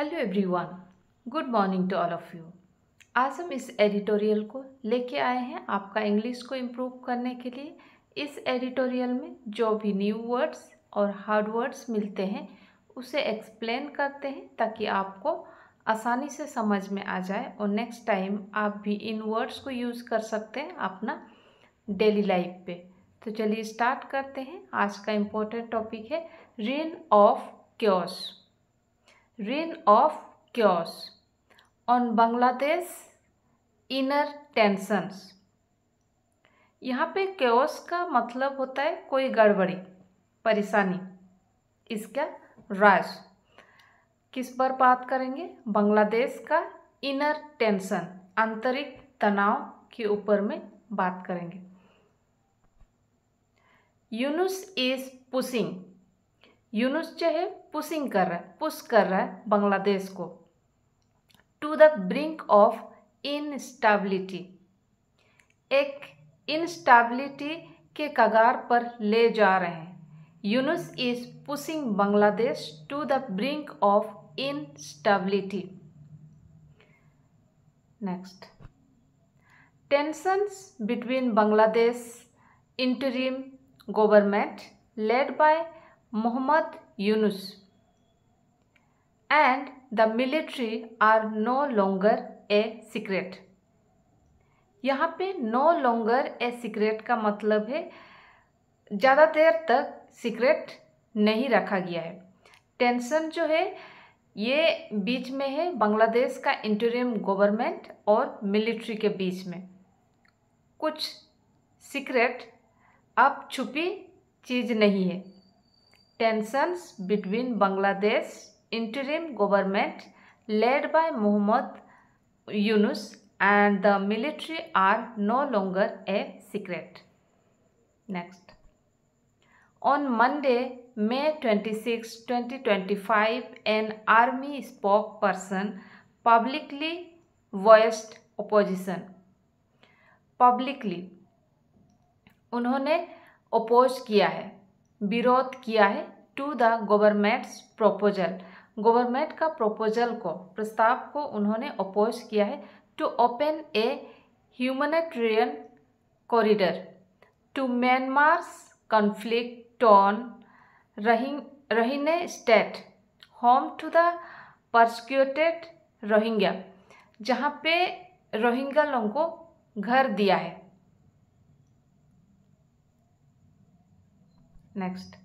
Hello everyone, good morning to all of you. आज हम इस एडिटोरियल को लेके आए हैं आपका इंग्लिश को इम्प्रूव करने के लिए। इस एडिटोरियल में जो भी न्यू वर्ड्स और हार्ड वर्ड्स मिलते हैं उसे एक्सप्लेन करते हैं ताकि आपको आसानी से समझ में आ जाए और नेक्स्ट टाइम आप भी इन वर्ड्स को यूज़ कर सकते हैं अपना डेली लाइफ पे। तो चलिए स्टार्ट करते हैं। आज का इम्पोर्टेंट टॉपिक है rain of chaos. Reign of chaos on Bangladesh inner tensions। यहाँ पे chaos का मतलब होता है कोई गड़बड़ी, परेशानी, इसका राज। किस पर बात करेंगे? बांग्लादेश का इनर टेंशन, आंतरिक तनाव के ऊपर में बात करेंगे। Yunus is pushing. यूनुस जो है पुशिंग कर रहा है, पुश कर रहा है बांग्लादेश को to the brink of instability, एक इनस्टेबिलिटी के कगार पर ले जा रहे हैं। Yunus is pushing Bangladesh to the brink of instability. Next, tensions between Bangladesh interim government led by Muhammad Yunus and the military are no longer a secret। यहाँ पे no longer a secret का मतलब है ज़्यादा देर तक सीक्रेट नहीं रखा गया है। टेंशन जो है ये बीच में है बांग्लादेश का इंटरिम गवर्नमेंट और मिलिट्री के बीच में। कुछ सीक्रेट अब छुपी चीज़ नहीं है। Tensions between Bangladesh interim government led by Muhammad Yunus and the military are no longer a secret। Next, on Monday, May 26, 2025, an army spokesperson publicly voiced opposition। Publicly उन्होंने oppose किया है, विरोध किया है to the government's proposal. Government का proposal को, प्रस्ताव को उन्होंने अपोज किया है to open a humanitarian corridor to Myanmar's conflict on Rohingya state home to the persecuted Rohingya, जहाँ पे रोहिंग्या लोगों को घर दिया है। Next,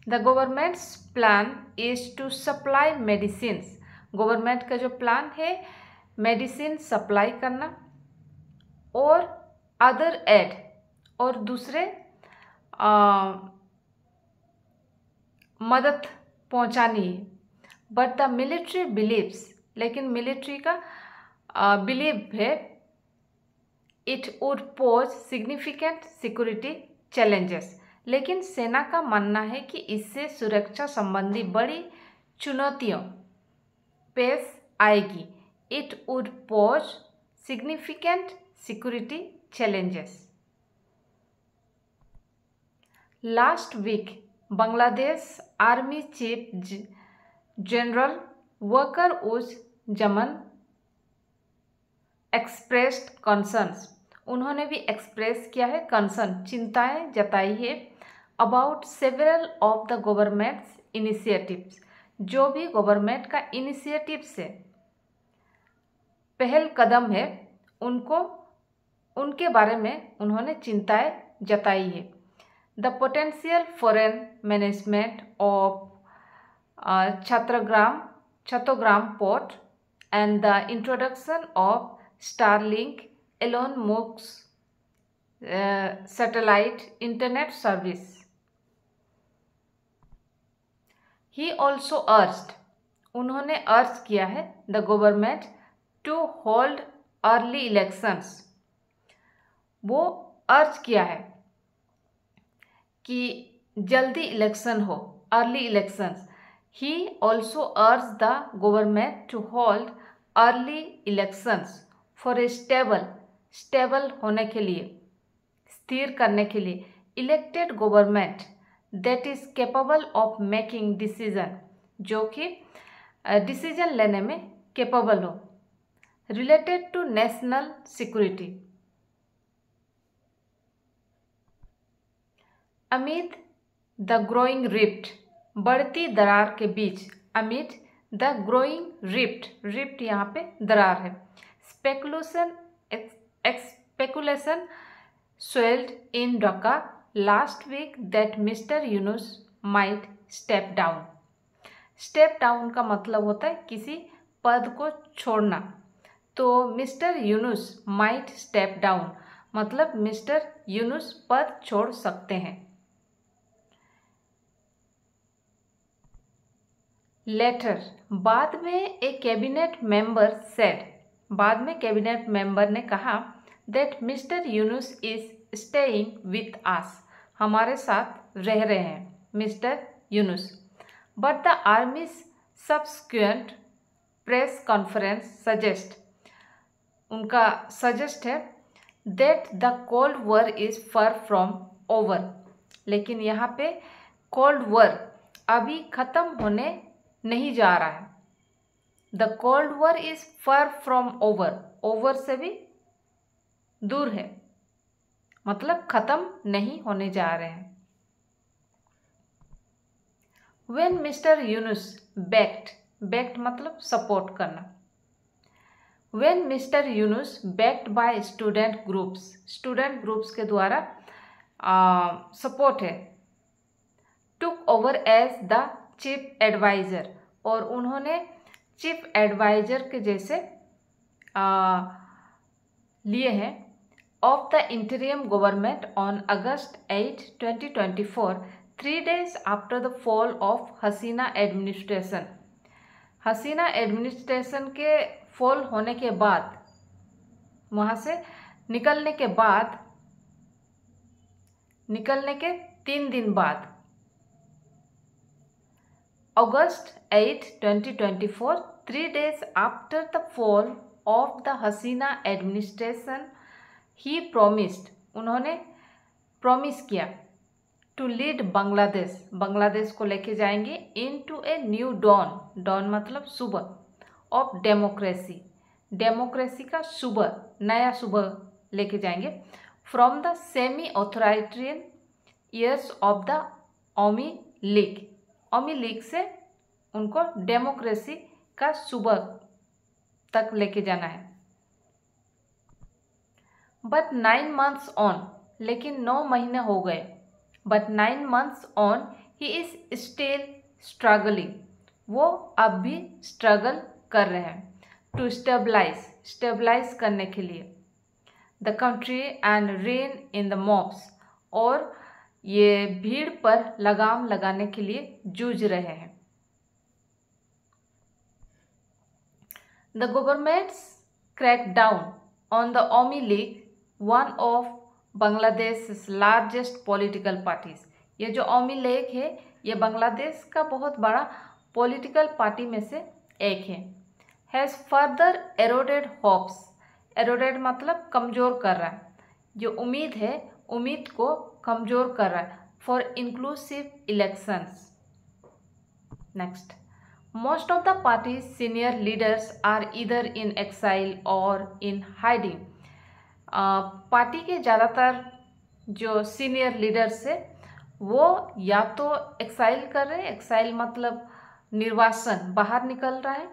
the government's plan is to supply medicines। Government का जो प्लान है मेडिसिन सप्लाई करना और अदर एड और दूसरे मदद पहुंचानी है। बट द मिलिट्री बिलीव्स, लेकिन मिलिट्री का बिलीव है it would pose significant security challenges, लेकिन सेना का मानना है कि इससे सुरक्षा संबंधी बड़ी चुनौतियों पेश आएगी। It would pose significant security challenges. Last week Bangladesh army chief general Waker uz Zaman expressed concerns, उन्होंने भी एक्सप्रेस किया है कंसर्न, चिंताएं जताई है about several of the governments initiatives, जो भी गवर्नमेंट का इनिशिएटिव से पहल कदम है उनको, उनके बारे में उन्होंने चिंताएं जताई है। The potential foreign management of Chattogram port and the introduction of Starlink Elon Musk's satellite internet service। He also urged, उन्होंने अर्ज किया है the government to hold early elections, वो अर्ज किया है कि जल्दी इलेक्शन हो, early elections. He also urged the government to hold early elections for a stable होने के लिए, स्थिर करने के लिए, elected government that is capable of making decision, जो कि डिसीजन लेने में कैपेबल हो। Related to national security. Amid the growing rift, बढ़ती दरार के बीच। Amid the growing rift, rift यहाँ पे दरार है। Speculation swelled in Dhaka last week that Mr. Yunus might step down. Step down का मतलब होता है किसी पद को छोड़ना। तो mister Yunus might step down मतलब मिस्टर यूनुस पद छोड़ सकते हैं। लेटर, बाद में एक कैबिनेट मेंबर सेड, बाद में कैबिनेट मेंबर ने कहा that mister Yunus is staying with us, हमारे साथ रह रहे हैं mister Yunus. But the armies subsequent press conference suggest, उनका सजेस्ट है that the cold war is far from over, लेकिन यहाँ पे कोल्ड वॉर अभी ख़त्म होने नहीं जा रहा है। The cold war is far from over, over से भी दूर है मतलब ख़त्म नहीं होने जा रहे हैं। When mister Yunus backed, backed मतलब सपोर्ट करना। When mister Yunus backed by student groups, student groups के द्वारा सपोर्ट है। Took over as the chief adviser, और उन्होंने चीफ एडवाइज़र के जैसे लिए हैं of the interim government on August 8, 2024, 3 days after the fall of Hasina administration. Hasina administration के फॉल होने के बाद, वहाँ से निकलने के बाद, निकलने के 3 दिन बाद, August 8, 2024, 3 days after the fall of the Hasina administration, he promised, उन्होंने प्रॉमिस किया टू लीड बांग्लादेश, बांग्लादेश को लेके जाएंगे into a new dawn, dawn मतलब सुबह, ऑफ डेमोक्रेसी, डेमोक्रेसी का सुबह, नया सुबह लेके जाएंगे, from the semi authoritarian years of the Awami league, Awami league से उनको डेमोक्रेसी का सुबह तक लेके जाना है। बट 9 months ऑन, लेकिन 9 महीने हो गए। But 9 months on he is still struggling, वो अब भी स्ट्रगल कर रहे हैं। टू स्टेबलाइज, स्टेबलाइज करने के लिए the country and rain in the mobs, और ये भीड़ पर लगाम लगाने के लिए जूझ रहे हैं। The governments crack down on the Awami league, one of Bangladesh largest political parties, ये जो अवामी लीग है ये बांग्लादेश का बहुत बड़ा पॉलिटिकल पार्टी में से एक है। हैज़ फर्दर एरोडेड होप्स, एरोडेड मतलब कमज़ोर कर रहा है, जो उम्मीद है उम्मीद को कमज़ोर कर रहा है, for inclusive elections. Next, most of the parties senior leaders are either in exile और इन हाइडिंग, पार्टी के ज़्यादातर जो सीनियर लीडर्स है वो या तो एक्साइल कर रहे हैं, एक्साइल मतलब निर्वासन, बाहर निकल रहा है,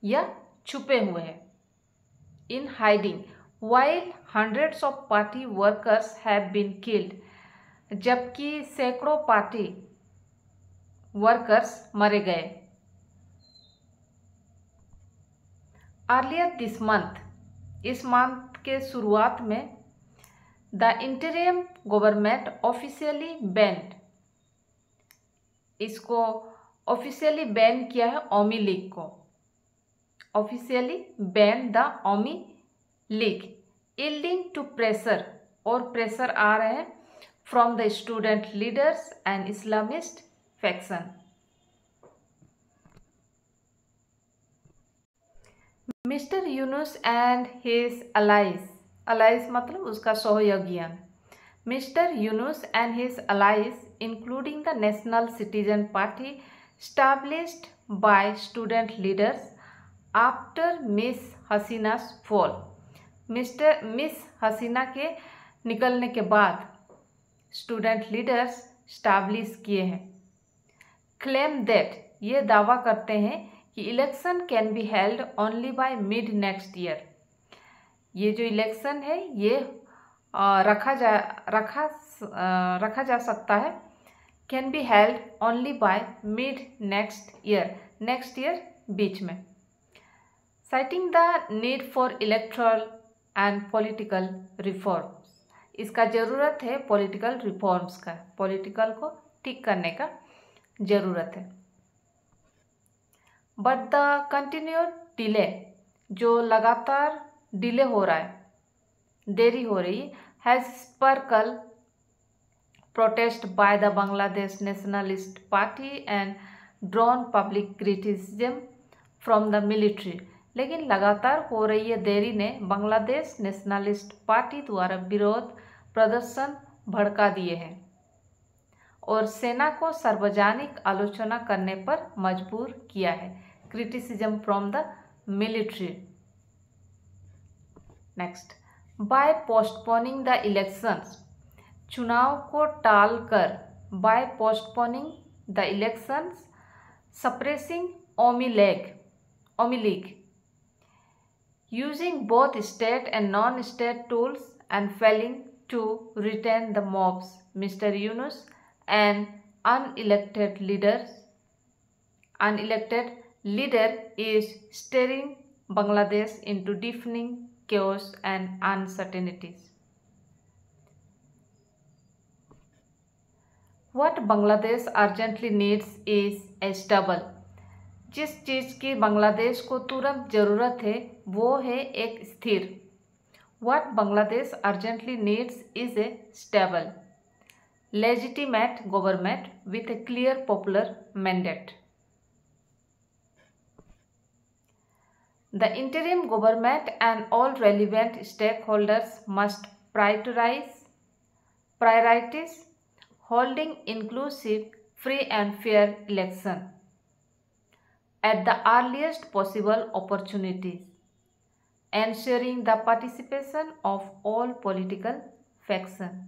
या छुपे हुए हैं, in hiding, while hundreds of party workers have been killed, जबकि सैकड़ों पार्टी वर्कर्स मारे गए। अर्लियर दिस मंथ, इस मंथ के शुरुआत में the interim government officially banned, इसको ऑफिशियली बैन किया है अवामी लीग को, officially ban the Awami League, yielding to pressure, और प्रेशर आ रहे हैं from the student leaders and Islamist faction. Mister Yunus and his allies, allies मतलब उसका सहयोगियां, mister Yunus and his allies including the National Citizen Party established by student leaders after Miss Hasina's fall. Miss Hasina के निकलने के बाद student leaders establish किए हैं। Claim that, ये दावा करते हैं कि election can be held only by mid next year. ये जो इलेक्शन है ये रखा जा सकता है, can be held only by mid next year बीच में। Citing the need for electoral and political reform, इसका ज़रूरत है पॉलिटिकल रिफॉर्म्स का, पॉलिटिकल को ठीक करने का ज़रूरत है। बट द कंटिन्यूड डिले, जो लगातार डिले हो रहा है, देरी हो रही है, has sparkle protest by the Bangladesh Nationalist Party and drawn public criticism from the military। लेकिन लगातार हो रही है देरी ने बांग्लादेश नेशनलिस्ट पार्टी द्वारा विरोध प्रदर्शन भड़का दिए हैं और सेना को सार्वजनिक आलोचना करने पर मजबूर किया है। Criticism from the military. Next, by postponing the elections, चुनाव को टालकर, by postponing the elections, suppressing Awami League, using both state and non state tools and failing to retain the mobs, mister Yunus and unelected leader is steering Bangladesh into deafening chaos and uncertainties. What Bangladesh urgently needs is a stable, जिस चीज़ की बांग्लादेश को तुरंत ज़रूरत है वो है एक स्थिर। What Bangladesh urgently needs is a stable, legitimate government with a clear popular mandate. The interim government and all relevant stakeholders must prioritize holding inclusive, free and fair election at the earliest possible opportunities, ensuring the participation of all political factions.